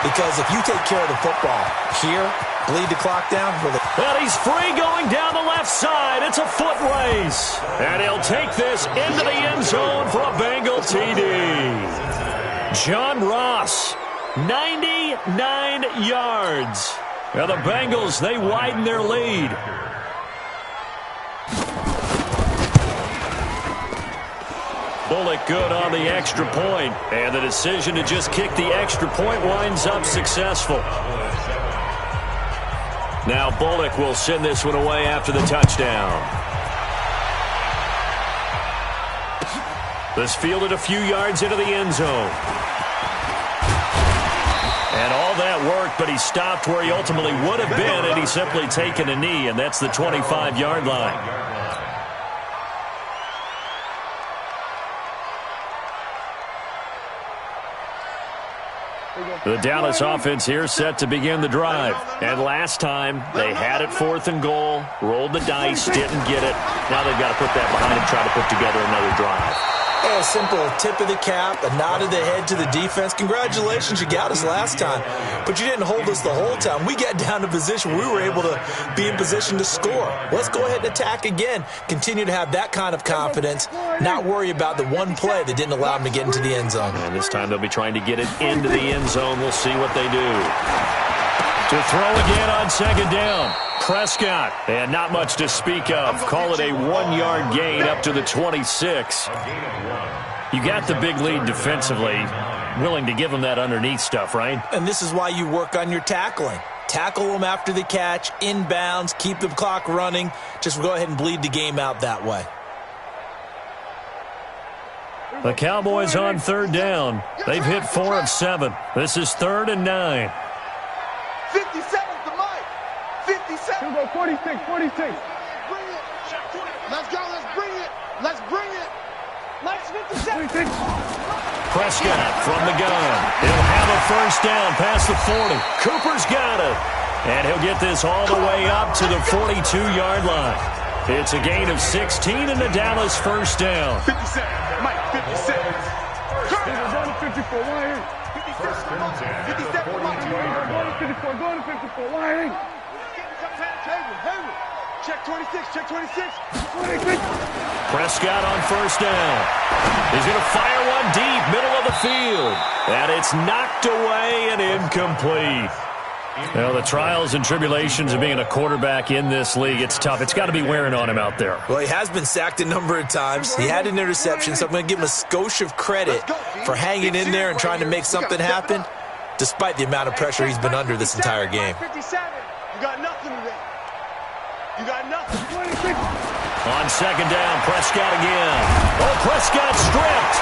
Because if you take care of the football here, bleed the clock down. Well, he's free going down the left side. It's a foot race. And he'll take this into the end zone for a Bengal TD. John Ross, 99 yards. Now the Bengals, they widen their lead. Bullock good on the extra point, and the decision to just kick the extra point winds up successful. Now Bullock will send this one away after the touchdown. This fielded a few yards into the end zone. And all that worked, but he stopped where he ultimately would have been, and he's simply taken a knee, and that's the 25-yard line. The Dallas offense here set to begin the drive. And last time, they had it 4th and goal, rolled the dice, didn't get it. Now they've got to put that behind them, try to put together another drive. A simple tip of the cap, a nod of the head to the defense. Congratulations, you got us last time. But you didn't hold us the whole time. We got down to position where we were able to be in position to score. Let's go ahead and attack again. Continue to have that kind of confidence, not worry about the one play that didn't allow them to get into the end zone. And this time they'll be trying to get it into the end zone. We'll see what they do. To throw again on 2nd down. Prescott, and not much to speak of. Call it a 1-yard gain up to the 26. You got the big lead defensively. Willing to give them that underneath stuff, right? And this is why you work on your tackling. Tackle them after the catch, inbounds, keep the clock running. Just go ahead and bleed the game out that way. The Cowboys on 3rd down. They've hit 4 of 7. This is 3rd and 9. 57 to Mike. 57. Here we go, 46, 46. Bring it. Let's go. Let's bring it. Let's bring it. Mike's 57. 46. Prescott from the gun. He'll have a 1st down past the 40. Cooper's got it. And he'll get this all the way up to the 42-yard line. It's a gain of 16 and the Dallas 1st down. 57. Mike, 57. We're going to 54, why ain't? 57 for Mike. Go to 54, go to 54, why ain't? Check 26, check 26. 26. Prescott on 1st down. He's going to fire one deep, middle of the field. And it's knocked away and incomplete. Well, the trials and tribulations of being a quarterback in this league, it's tough. It's got to be wearing on him out there. Well, he has been sacked a number of times. He had an interception, so I'm going to give him a skosh of credit for hanging in there and trying to make something happen, despite the amount of pressure he's been under this entire game. 57. You got nothing today. You got nothing. 26. On 2nd down, Prescott again. Oh, Prescott stripped.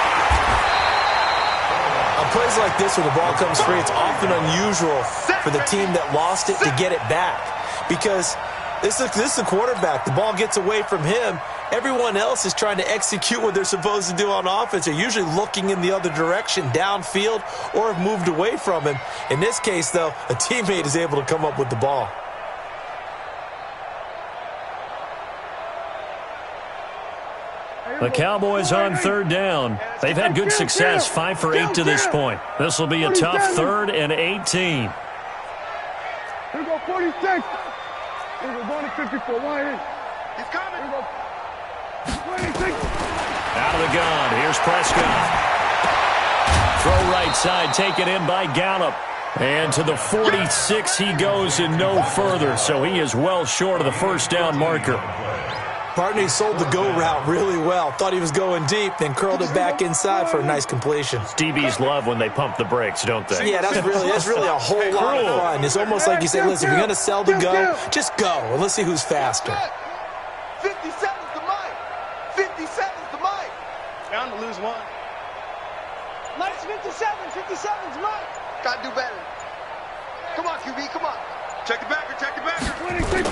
On plays like this where the ball comes free, it's often unusual for the team that lost it to get it back. Because this is the quarterback. The ball gets away from him. Everyone else is trying to execute what they're supposed to do on offense. They're usually looking in the other direction, downfield, or have moved away from him. In this case, though, a teammate is able to come up with the ball. The Cowboys on 3rd down. They've had good success, 5 for 8 to this point. This will be a tough 3rd and 18. Here we go, 46. Here we go, going to 54, why ain't? He's coming. Here we go, 26. Out of the gun, here's Prescott. Throw right side, taken in by Gallup. And to the 46 he goes and no further, so he is well short of the 1st down marker. Partner, he sold the go route really well. Thought he was going deep, then curled it back inside for a nice completion. DBs love when they pump the brakes, don't they? Yeah, that's really a whole lot of fun. It's almost like you say, listen, if you're going to sell the go, just go, and let's see who's faster. 57's the Mike. 57's the Mike. Bound to lose one. Mike's 57. 57's Mike. Got to do better. Come on, QB, come on. Check the backer, check the backer. 26.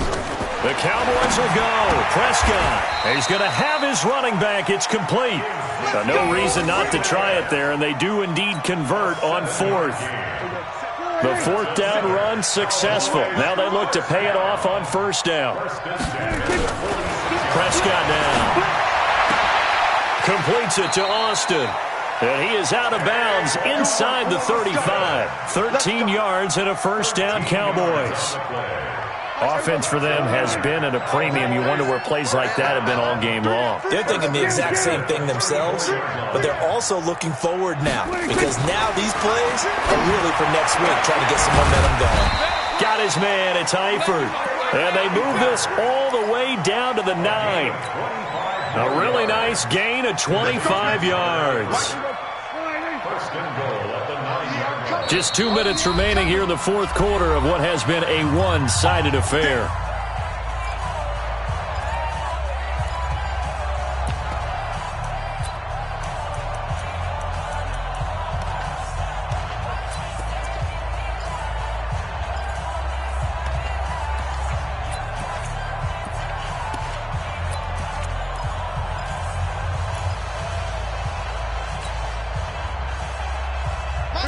The Cowboys will go. Prescott. He's going to have his running back. It's complete. So no reason not to try it there, and they do indeed convert on 4th. The 4th down run successful. Now they look to pay it off on 1st down. Prescott now. Completes it to Austin. And he is out of bounds inside the 35. 13 yards and a 1st down, Cowboys. Offense for them has been at a premium. You wonder where plays like that have been all game long. They're thinking the exact same thing themselves, but they're also looking forward now, because now these plays are really for next week, trying to get some momentum going. Got his man, it's Eifert. And they move this all the way down to the 9. A really nice gain of 25 yards. Just 2 minutes remaining here in the 4th quarter of what has been a one-sided affair.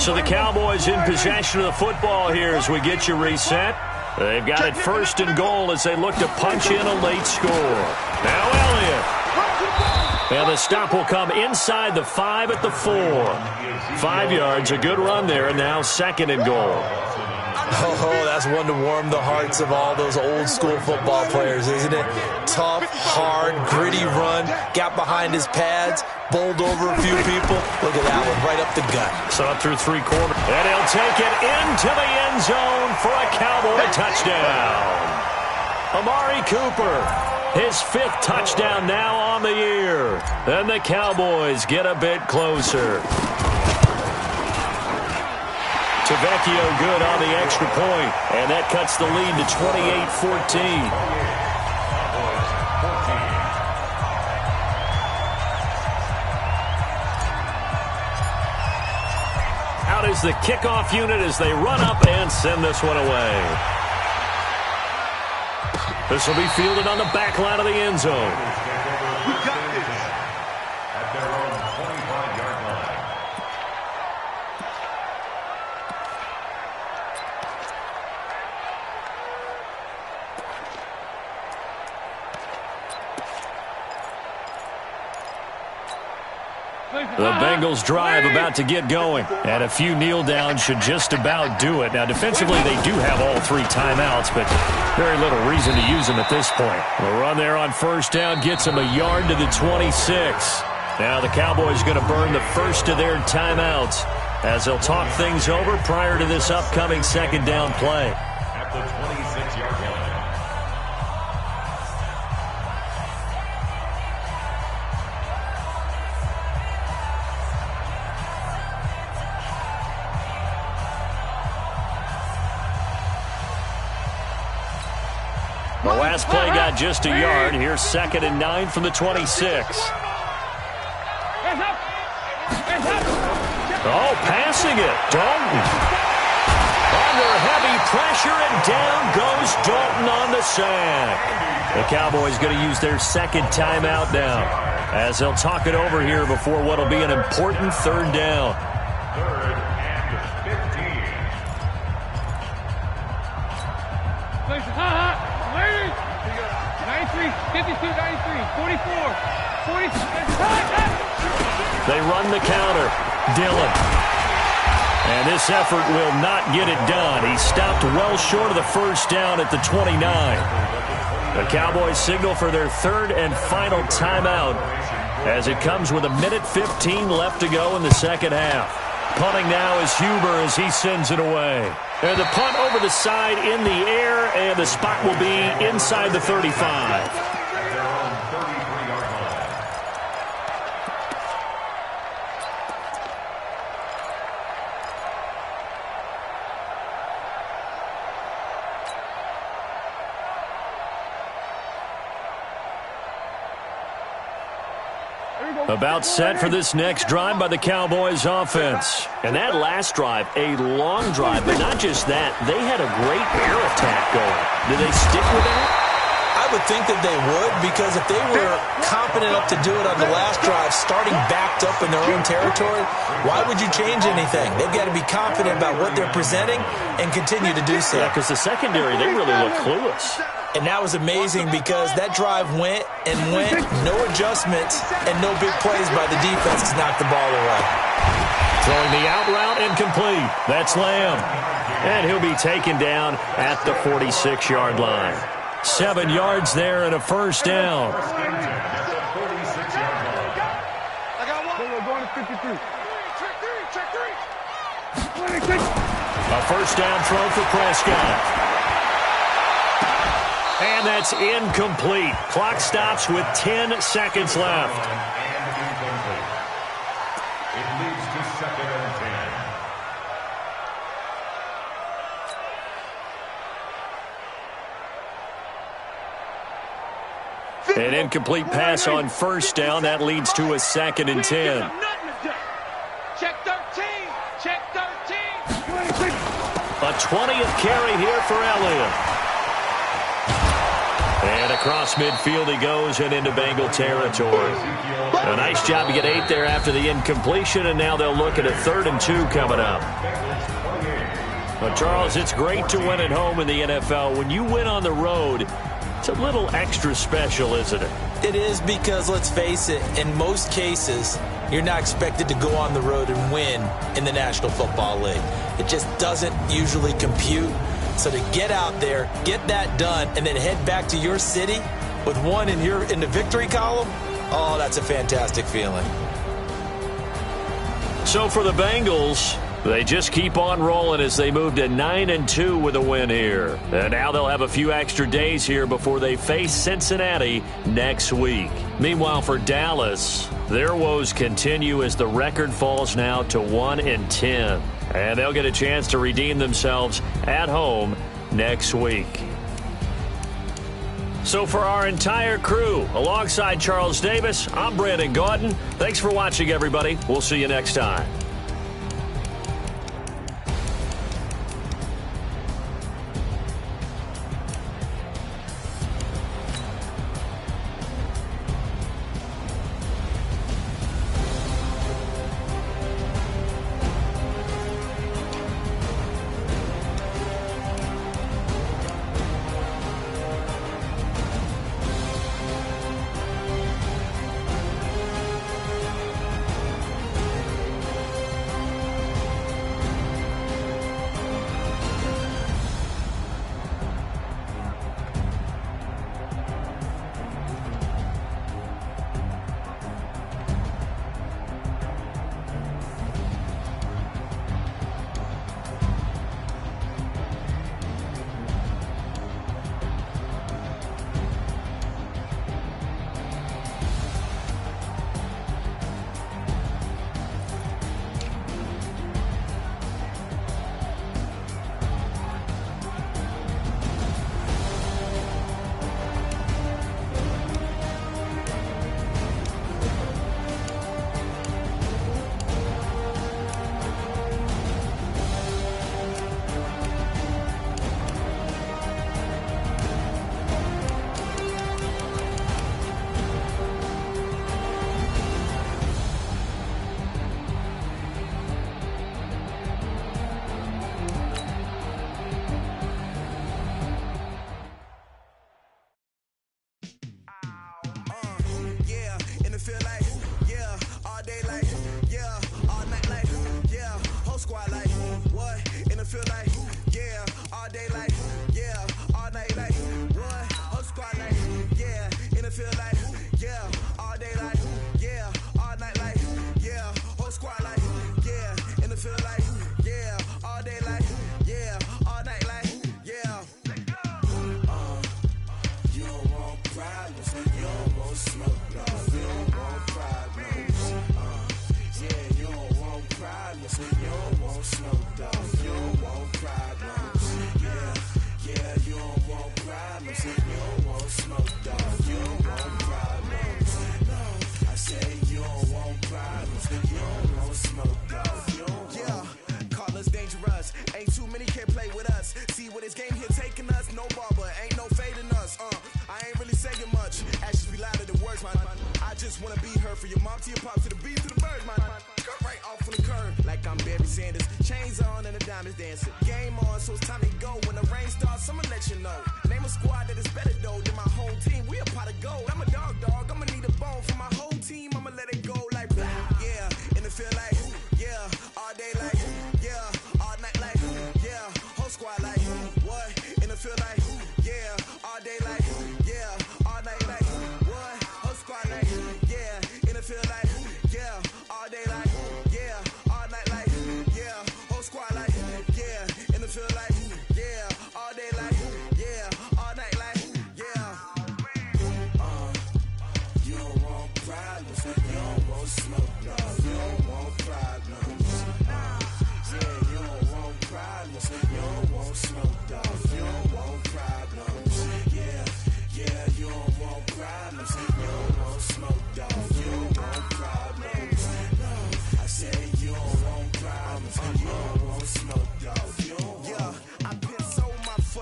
So the Cowboys in possession of the football here as we get you reset. They've got it first and goal as they look to punch in a late score. Now Elliott. And the stop will come inside the 5 at the 4. 5 yards, a good run there, and now second and goal. Oh, that's one to warm the hearts of all those old-school football players, isn't it? Tough, hard, gritty run, got behind his pads, bowled over a few people. Look at that one, right up the gut. So up through 3 quarters. And he'll take it into the end zone for a Cowboy touchdown. Amari Cooper, his 5th touchdown now on the year. And the Cowboys get a bit closer. Tavecchio good on the extra point, and that cuts the lead to 28-14. Out is the kickoff unit as they run up and send this one away. This will be fielded on the back line of the end zone. We got this. At their own 25-yard line. The Bengals drive about to get going, and a few kneel downs should just about do it. Now, defensively, they do have all 3 timeouts, but very little reason to use them at this point. The run there on first down gets them a yard to the 26. Now the Cowboys going to burn the first of their timeouts as they'll talk things over prior to this upcoming second down play. At the 26-yard line. The last play got just a yard. Here's 2nd and 9 from the 26. Oh, passing it. Dalton. Under heavy pressure, and down goes Dalton on the sack. The Cowboys going to use their 2nd timeout now as they'll talk it over here before what will be an important 3rd down. 3rd and 15. 93, 52, 93, 44, 46. They run the counter. Dillon. And this effort will not get it done. He stopped well short of the first down at the 29. The Cowboys signal for their 3rd and final timeout as it comes with 1:15 left to go in the second half. Punting now is Huber as he sends it away. And the punt over the side in the air, and the spot will be inside the 35. About set for this next drive by the Cowboys offense. And that last drive, a long drive, but not just that. They had a great air attack going. Did they stick with that? I would think that they would, because if they were competent enough to do it on the last drive, starting backed up in their own territory, why would you change anything? They've got to be confident about what they're presenting and continue to do so. Yeah, because the secondary, they really look clueless. And that was amazing because that drive went and went, no adjustments, and no big plays by the defense to knock the ball away. Throwing the out route incomplete. That's Lamb. And he'll be taken down at the 46-yard line. 7 yards there and a first down. I got one. We're going to 53. Check 3. A first down throw for Prescott. And that's incomplete. Clock stops with 10 seconds left. It leads to 2nd and 10. An incomplete pass on first down. That leads to a 2nd and 10. Check 13. Check 13. A 20th carry here for Elliott. And a across midfield he goes and into Bengal territory. A nice job to get 8 there after the incompletion, and now they'll look at a 3rd and 2 coming up. Well, Charles, it's great to win at home in the NFL. When you win on the road, it's a little extra special, isn't it? It is, because, let's face it, in most cases, you're not expected to go on the road and win in the National Football League. It just doesn't usually compute. So to get out there, get that done, and then head back to your city with one in the victory column, oh, that's a fantastic feeling. So for the Bengals, they just keep on rolling as they move to 9-2 with a win here. And now they'll have a few extra days here before they face Cincinnati next week. Meanwhile, for Dallas, their woes continue as the record falls now to 1-10. And they'll get a chance to redeem themselves at home next week. So for our entire crew, alongside Charles Davis, I'm Brandon Gaudin. Thanks for watching, everybody. We'll see you next time.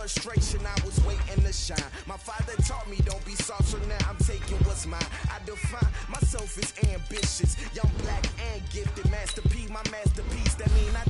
Frustration, I was waiting to shine. My father taught taught me don't be soft, so now I'm taking what's mine. I define myself as ambitious, young, black, and gifted. Master P, my masterpiece. That mean I